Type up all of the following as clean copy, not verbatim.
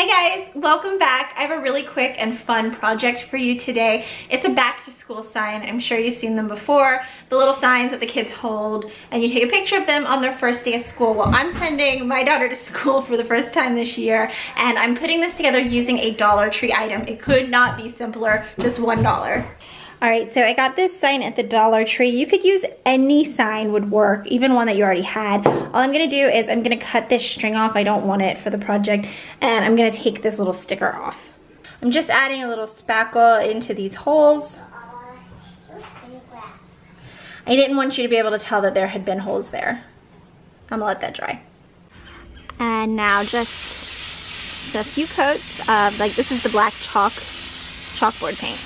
guys, welcome back. I have a really quick and fun project for you today. It's a back to school sign. I'm sure you've seen them before. The little signs that the kids hold and you take a picture of them on their first day of school. Well, I'm sending my daughter to school for the first time this year and I'm putting this together using a Dollar Tree item. It could not be simpler, just $1. All right, so I got this sign at the Dollar Tree. You could use any sign would work, even one that you already had. All I'm gonna do is I'm gonna cut this string off. I don't want it for the project, and I'm gonna take this little sticker off. I'm just adding a little spackle into these holes. I didn't want you to be able to tell that there had been holes there. I'm gonna let that dry. And now just a few coats of, like, this is the black chalkboard paint.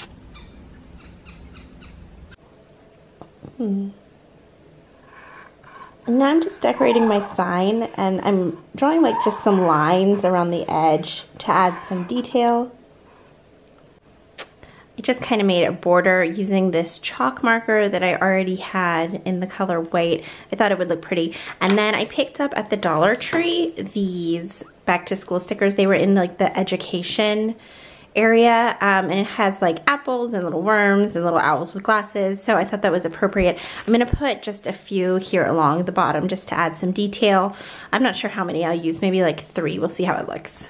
And now I'm just decorating my sign and I'm drawing like just some lines around the edge to add some detail. I just kind of made a border using this chalk marker that I already had in the color white. I thought it would look pretty. And then I picked up at the Dollar Tree these back to school stickers. They were in like the education area, and it has like apples and little worms and little owls with glasses, so I thought that was appropriate. I'm gonna put just a few here along the bottom just to add some detail. I'm not sure how many I'll use, maybe like 3. We'll see how it looks.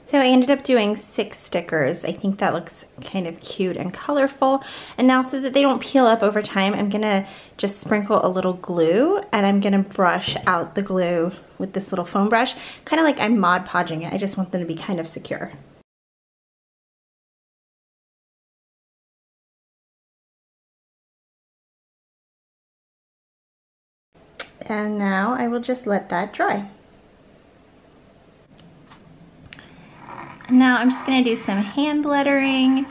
So I ended up doing 6 stickers. I think that looks kind of cute and colorful. And now, so that they don't peel up over time, I'm gonna just sprinkle a little glue and I'm gonna brush out the glue with this little foam brush, kind of like I'm Mod Podging it. I just want them to be kind of secure. And now I will just let that dry. Now I'm just gonna do some hand lettering.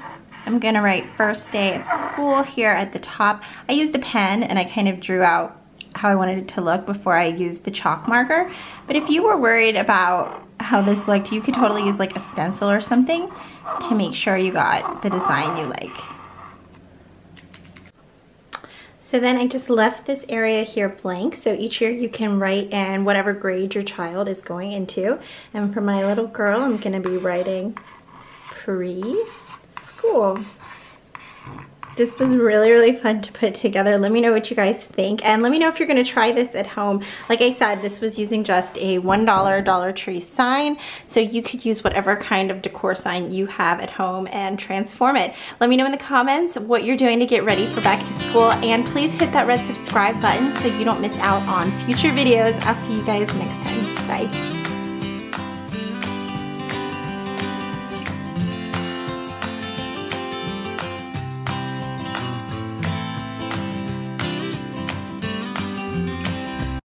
I'm gonna write first day of school here at the top. I used a pen and I kind of drew out how I wanted it to look before I used the chalk marker. But if you were worried about how this looked, you could totally use like a stencil or something to make sure you got the design you like. So then I just left this area here blank, so each year you can write in whatever grade your child is going into. And for my little girl, I'm gonna be writing preschool. This was really, really fun to put together. Let me know what you guys think, and let me know if you're gonna try this at home. Like I said, this was using just a $1 Dollar Tree sign, so you could use whatever kind of decor sign you have at home and transform it. Let me know in the comments what you're doing to get ready for back to school, and please hit that red subscribe button so you don't miss out on future videos. I'll see you guys next time. Bye.